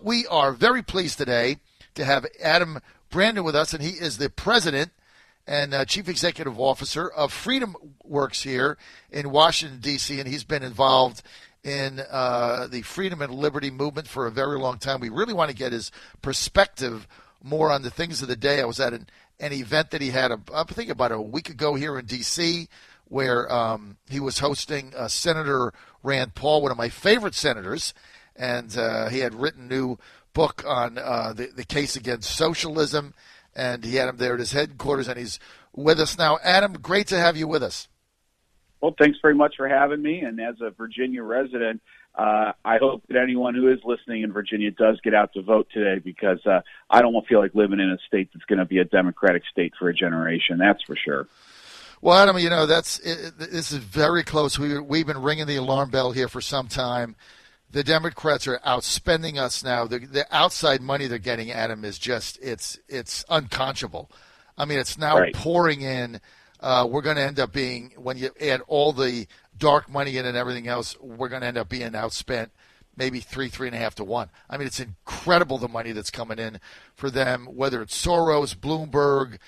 we are very pleased today to have Adam Brandon with us, and he is the president and chief executive officer of Freedom Works here in Washington, D.C., and he's been involved in the freedom and liberty movement for a very long time. We really want to get his perspective more on the things of the day. I was at an event that he had, I think about a week ago here in D.C., where he was hosting Senator Rand Paul, one of my favorite senators, and he had written a new book on the case against socialism, and he had him there at his headquarters, and he's with us now. Adam, great to have you with us. Well, thanks very much for having me, and as a Virginia resident, I hope that anyone who is listening in Virginia does get out to vote today, because I don't feel like living in a state that's going to be a Democratic state for a generation, that's for sure. Well, Adam, this is very close. We've been ringing the alarm bell here for some time. The Democrats are outspending us now. The outside money they're getting, Adam, is just it's unconscionable. I mean, it's now pouring in. We're going to end up being, when you add all the dark money in and everything else, we're going to end up being outspent maybe 3.5 to 1. I mean, it's incredible the money that's coming in for them, whether it's Soros, Bloomberg,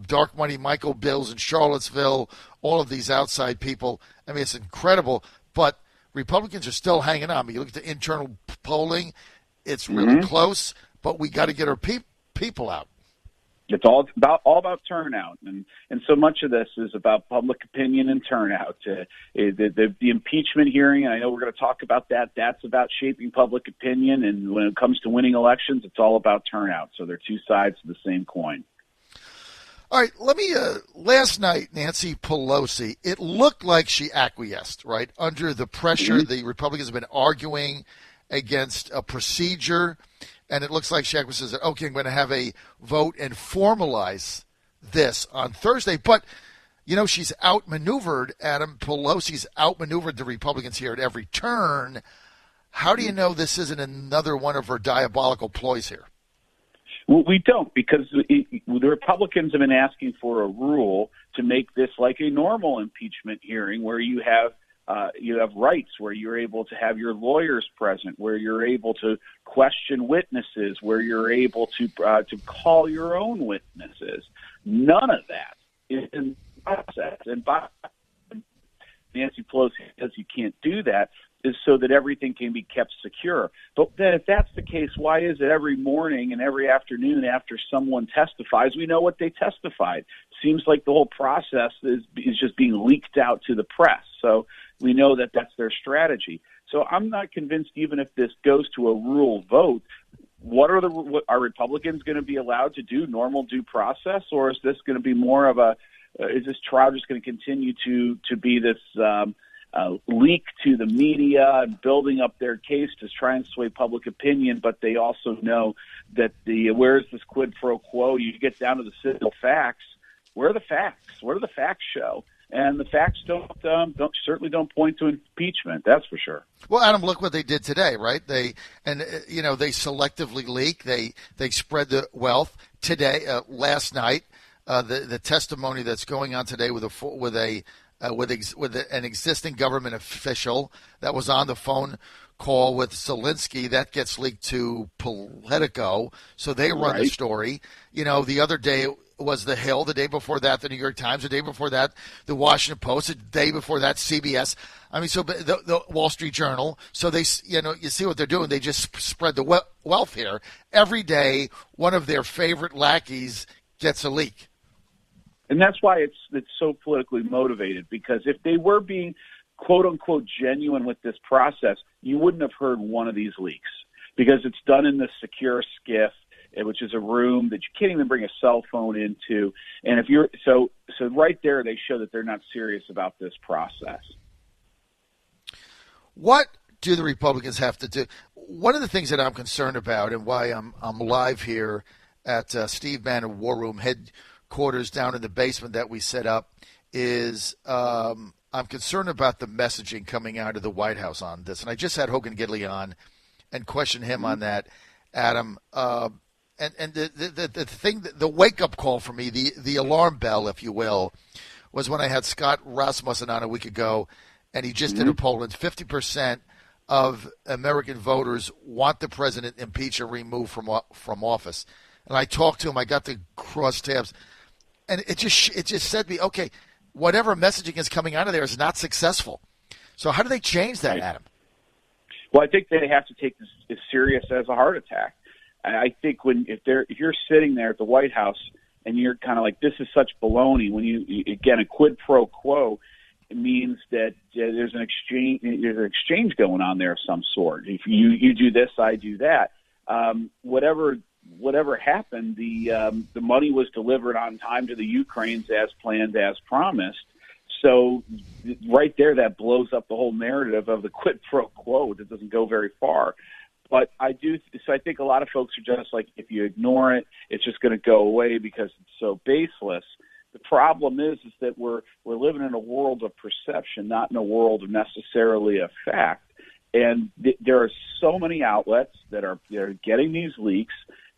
dark money, Michael Bills in Charlottesville, all of these outside people. I mean, it's incredible, but Republicans are still hanging on. I mean, you look at the internal polling, it's really close, but we got to get our people out. It's all about turnout, and so much of this is about public opinion and turnout. The impeachment hearing, and I know we're going to talk about that. That's about shaping public opinion, and when it comes to winning elections, it's all about turnout. So they're two sides of the same coin. All right, let me. Last night, Nancy Pelosi, it looked like she acquiesced, right, under the pressure. The Republicans have been arguing against a procedure. And it looks like Shaq says, okay, I'm going to have a vote and formalize this on Thursday. But, she's outmaneuvered, Adam. Pelosi's outmaneuvered the Republicans here at every turn. How do you know this isn't another one of her diabolical ploys here? Well, we don't, because the Republicans have been asking for a rule to make this like a normal impeachment hearing, where you have rights, where you're able to have your lawyers present, where you're able to question witnesses, where you're able to call your own witnesses. None of that is in the process. And Nancy Pelosi says you can't do that, is so that everything can be kept secure. But then if that's the case, why is it every morning and every afternoon after someone testifies, we know what they testified? Seems like the whole process is just being leaked out to the press. So we know that that's their strategy. So I'm not convinced, even if this goes to a rule vote, are Republicans going to be allowed to do normal due process, or is this going to be more of is this trial just going to continue to be this leak to the media and building up their case to try and sway public opinion? But they also know that where's this quid pro quo? You get down to the simple facts. Where are the facts? What do the facts show? And the facts certainly don't point to impeachment. That's for sure. Well, Adam, look what they did today, right? They selectively leak. They spread the wealth today. Last night, the testimony that's going on today with an existing government official that was on the phone call with Zelensky, that gets leaked to Politico, so they run the story. The other day was The Hill, the day before that the New York Times, the day before that the Washington Post, the day before that CBS. I mean, so the Wall Street Journal. So they, you see what they're doing. They just spread the wealth here. Every day, one of their favorite lackeys gets a leak. And that's why it's so politically motivated, because if they were being, quote unquote, genuine with this process, you wouldn't have heard one of these leaks, because it's done in this secure SCIF, which is a room that you can't even bring a cell phone into. And if you're so right there, they show that they're not serious about this process. What do the Republicans have to do? One of the things that I'm concerned about, and why I'm live here at Steve Bannon War Room headquarters down in the basement that we set up, is I'm concerned about the messaging coming out of the White House on this. And I just had Hogan Gidley on and questioned him on that, Adam. And the thing, the wake-up call for me, the alarm bell, if you will, was when I had Scott Rasmussen on a week ago, and he just did a poll, and 50% of American voters want the president impeached or removed from office. And I talked to him. I got to cross tabs, and it just said to me, okay, whatever messaging is coming out of there is not successful. So how do they change that, Adam? Well, I think they have to take this as serious as a heart attack. I think if you're sitting there at the White House and you're kind of like, this is such baloney, when you again, a quid pro quo, it means that there's an exchange going on there of some sort. If you do this, I do that. Whatever happened, the money was delivered on time to the Ukrainians as planned, as promised. So right there, that blows up the whole narrative of the quid pro quo. That doesn't go very far. But I think a lot of folks are just like, if you ignore it, it's just going to go away because it's so baseless. The problem is that we're living in a world of perception, not in a world of necessarily a fact. And there are so many outlets that are getting these leaks.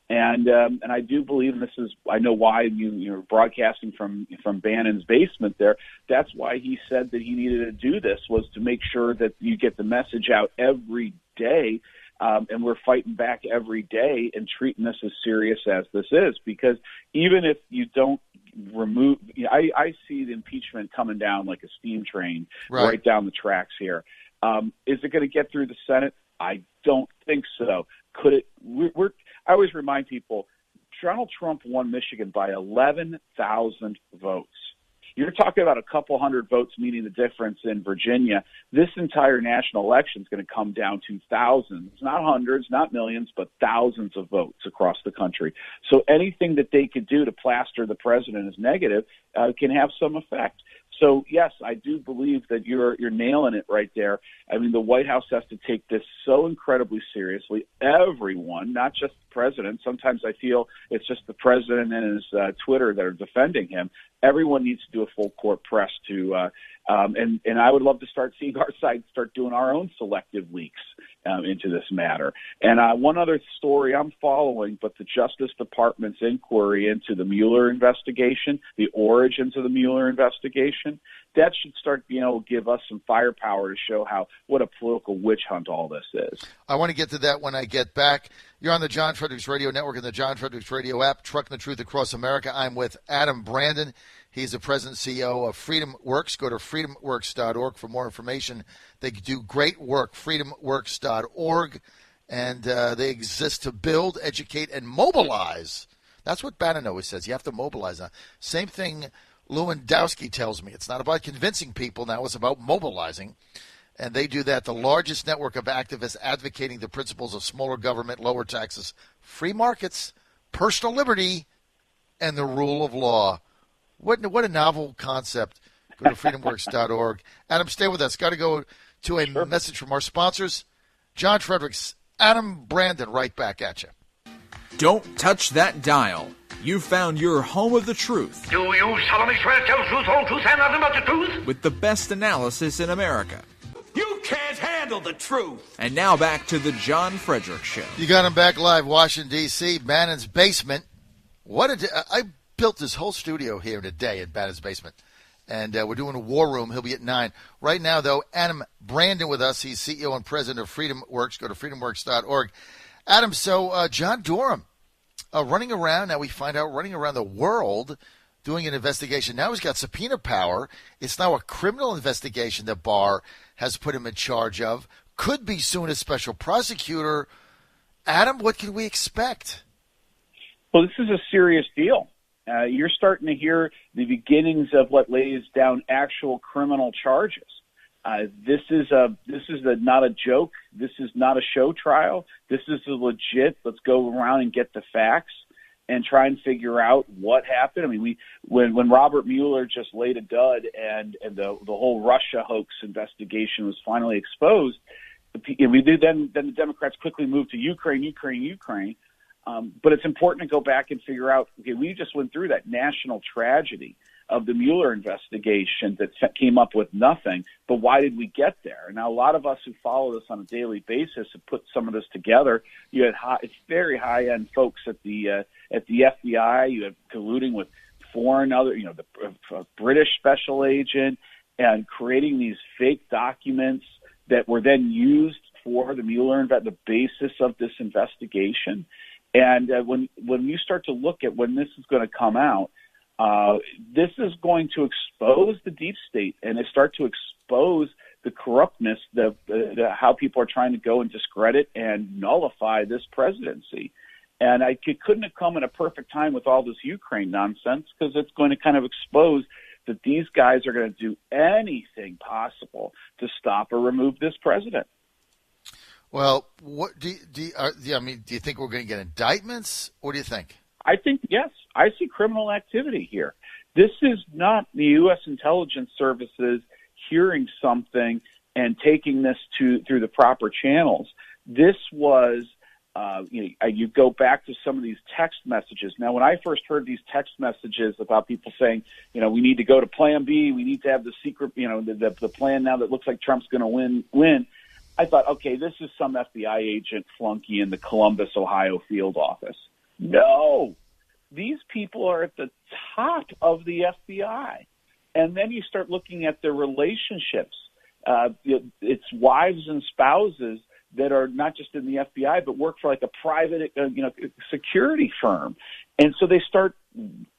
And I do believe, and I know why you're broadcasting from Bannon's basement there. That's why he said that he needed to do this, was to make sure that you get the message out every day. And we're fighting back every day and treating this as serious as this is, because even if you don't remove, I see the impeachment coming down like a steam train right down the tracks here. Is it going to get through the Senate? I don't think so. Could it? I always remind people, Donald Trump won Michigan by 11,000 votes. You're talking about a couple hundred votes meaning the difference in Virginia. This entire national election is going to come down to thousands, not hundreds, not millions, but thousands of votes across the country. So anything that they could do to plaster the president as negative can have some effect. So, yes, I do believe that you're nailing it right there. I mean, the White House has to take this so incredibly seriously. Everyone, not just the president. Sometimes I feel it's just the president and his Twitter that are defending him. Everyone needs to do a full court press to and I would love to start seeing our side start doing our own selective leaks into this matter. And one other story I'm following, but the Justice Department's inquiry into the Mueller investigation, the origins of the Mueller investigation, that should start being able to give us some firepower to show what a political witch hunt all this is. I want to get to that when I get back. You're on the John Fredericks Radio Network and the John Fredericks Radio app, Trucking the Truth Across America. I'm with Adam Brandon. He's the president and CEO of Freedom Works. Go to freedomworks.org for more information. They do great work, freedomworks.org, and they exist to build, educate, and mobilize. That's what Bannon always says. You have to mobilize. Same thing Lewandowski tells me. It's not about convincing people now. It's about mobilizing. And they do that. The largest network of activists advocating the principles of smaller government, lower taxes, free markets, personal liberty, and the rule of law. What a novel concept. Go to freedomworks.org. Adam, stay with us. Got to go to a message from our sponsors. John Fredericks, Adam Brandon, right back at you. Don't touch that dial. You've found your home of the truth. Do you solemnly swear to tell the truth, whole truth, and nothing but the truth? With the best analysis in America. You can't handle the truth. And now back to the John Fredericks Show. You got him back live, Washington, D.C., Bannon's basement. I built this whole studio here in a day in Bannon's basement. And we're doing a war room. He'll be at 9. Right now, though, Adam Brandon with us. He's CEO and president of Freedom Works. Go to freedomworks.org. Adam, so John Durham running around, now we find out, running around the world doing an investigation. Now he's got subpoena power. It's now a criminal investigation that Barr has put him in charge of. Could be soon a special prosecutor. Adam, what can we expect? Well, this is a serious deal. You're starting to hear the beginnings of what lays down actual criminal charges. This is not a joke. This is not a show trial. This is a legit. Let's go around and get the facts and try and figure out what happened. I mean, when Robert Mueller just laid a dud and the whole Russia hoax investigation was finally exposed, then the Democrats quickly moved to Ukraine. But it's important to go back and figure out, okay, we just went through that national tragedy of the Mueller investigation that came up with nothing, but why did we get there? Now, a lot of us who follow this on a daily basis have put some of this together. You had it's very high-end folks at the FBI. You had colluding with foreign the British special agent and creating these fake documents that were then used for the Mueller the basis of this investigation. And when you start to look at when this is going to come out, this is going to expose the deep state, and it start to expose the corruptness, how people are trying to go and discredit and nullify this presidency. And it couldn't have come at a perfect time with all this Ukraine nonsense, because it's going to kind of expose that these guys are going to do anything possible to stop or remove this president. Well, what do you think we're going to get indictments? What do you think? I think, yes, I see criminal activity here. This is not the U.S. intelligence services hearing something and taking this through the proper channels. This was, you go back to some of these text messages. Now, when I first heard these text messages about people saying, we need to go to Plan B, we need to have the secret, the plan now that looks like Trump's going to win. I thought, okay, this is some FBI agent flunky in the Columbus, Ohio field office. No, these people are at the top of the FBI. And then you start looking at their relationships. It's wives and spouses that are not just in the FBI, but work for like a private, security firm. And so they start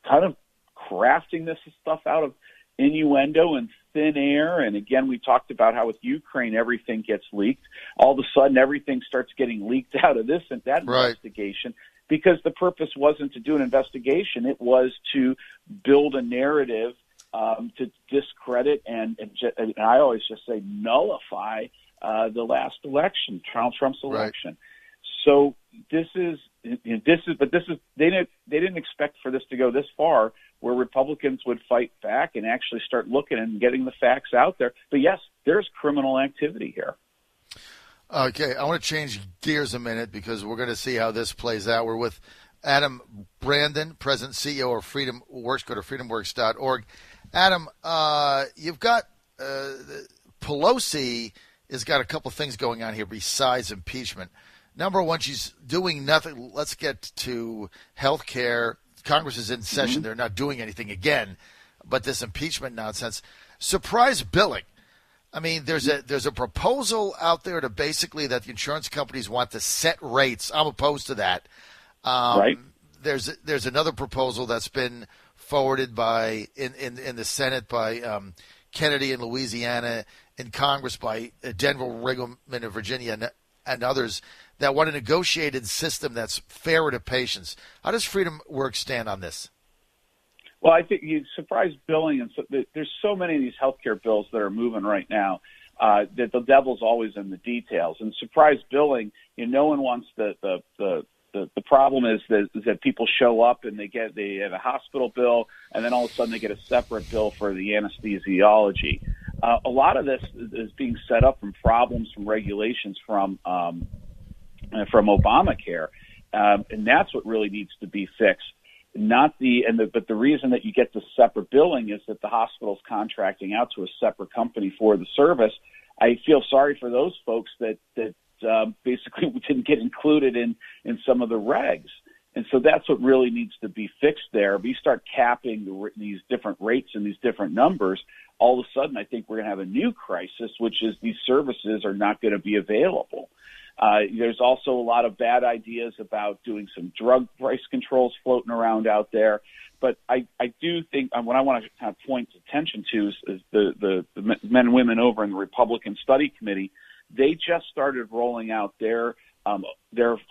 kind of crafting this stuff out of innuendo and thin air. And again, we talked about how with Ukraine, everything gets leaked. All of a sudden, everything starts getting leaked out of this and that investigation, because the purpose wasn't to do an investigation. It was to build a narrative to discredit and I always just say nullify the last election, Trump's election. So they didn't expect for this to go this far, where Republicans would fight back and actually start looking and getting the facts out there. But yes, there's criminal activity here. Okay, I want to change gears a minute because we're going to see how this plays out. We're with Adam Brandon, President CEO of FreedomWorks. Go to freedomworks.org. Adam, you've got Pelosi has got a couple things going on here besides impeachment. Number one, she's doing nothing. Let's get to health care. Congress is in session. Mm-hmm. They're not doing anything again, but this impeachment nonsense. Surprise billing. I mean, there's a proposal out there to basically that the insurance companies want to set rates. I'm opposed to that. Right. There's another proposal that's been forwarded by in the Senate by Kennedy in Louisiana, in Congress by Denver Riggleman in Virginia, and others that want a negotiated system that's fairer to patients. How does FreedomWorks stand on this? Well, I think surprise billing, and there's so many of these healthcare bills that are moving right now that the devil's always in the details. And surprise billing, no one wants the problem is that people show up and they have a hospital bill, and then all of a sudden they get a separate bill for the anesthesiology. A lot of this is being set up from problems, from regulations from Obamacare, and that's what really needs to be fixed. But the reason that you get the separate billing is that the hospital's contracting out to a separate company for the service. I feel sorry for those folks that basically didn't get included in some of the regs. And so that's what really needs to be fixed there. If you start capping these different rates and these different numbers, all of a sudden I think we're going to have a new crisis, which is these services are not going to be available. There's also a lot of bad ideas about doing some drug price controls floating around out there. But I do think what I want to kind of point attention to is the men and women over in the Republican Study Committee. They just started rolling out their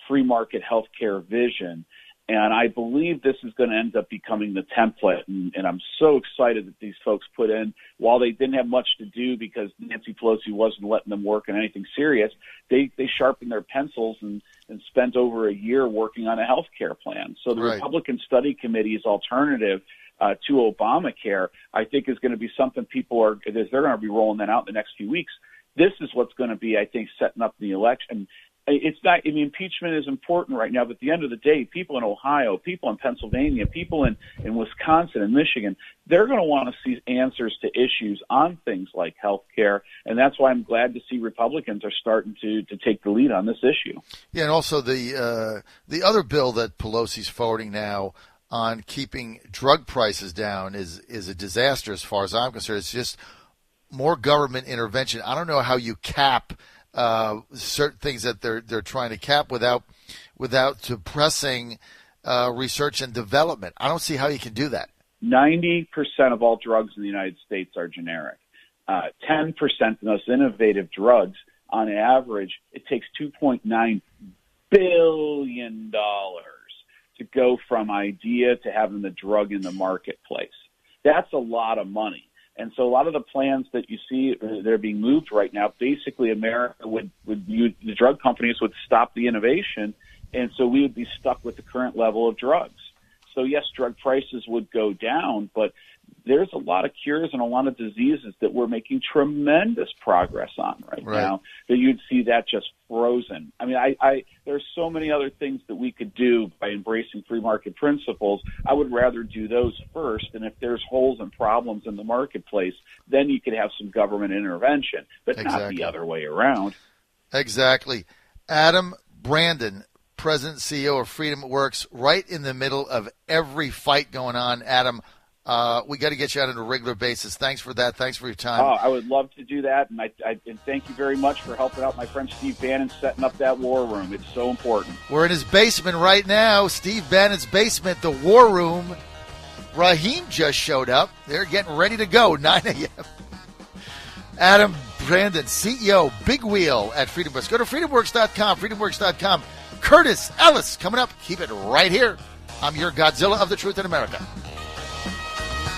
free market healthcare vision. And I believe this is going to end up becoming the template. And I'm so excited that these folks put in, while they didn't have much to do because Nancy Pelosi wasn't letting them work on anything serious, they sharpened their pencils and spent over a year working on a health care plan. So the Republican Study Committee's alternative to Obamacare, I think, is going to be something they're going to be rolling that out in the next few weeks. This is what's going to be, I think, setting up the election. It's not, impeachment is important right now, but at the end of the day, people in Ohio, people in Pennsylvania, people in Wisconsin and Michigan, they're going to want to see answers to issues on things like health care. And that's why I'm glad to see Republicans are starting to take the lead on this issue. Yeah, and also the other bill that Pelosi's forwarding now on keeping drug prices down is a disaster as far as I'm concerned. It's just more government intervention. I don't know how you cap certain things that they're trying to cap without suppressing research and development. I don't see how you can do that. 90% of all drugs in the United States are generic. 10% of those innovative drugs, on average, it takes $2.9 billion to go from idea to having the drug in the marketplace. That's a lot of money. And so a lot of the plans that you see that are being moved right now, basically America the drug companies would stop the innovation, and so we would be stuck with the current level of drugs. So yes, drug prices would go down, but there's a lot of cures and a lot of diseases that we're making tremendous progress on right now that you'd see that just frozen. I mean, there's so many other things that we could do by embracing free market principles. I would rather do those first, and if there's holes and problems in the marketplace, then you could have some government intervention, but not the other way around. Exactly. Adam Brandon, President and CEO of Freedom Works, right in the middle of every fight going on. Adam, we got to get you out on a regular basis. Thanks for that. Thanks for your time. Oh, I would love to do that, and and thank you very much for helping out my friend Steve Bannon setting up that war room. It's so important. We're in his basement right now, Steve Bannon's basement, the war room. Raheem just showed up. They're getting ready to go, 9 a.m. Adam Brandon, CEO, Big Wheel at FreedomWorks. Go to freedomworks.com, freedomworks.com. Curtis Ellis coming up. Keep it right here. I'm your Godzilla of the Truth in America.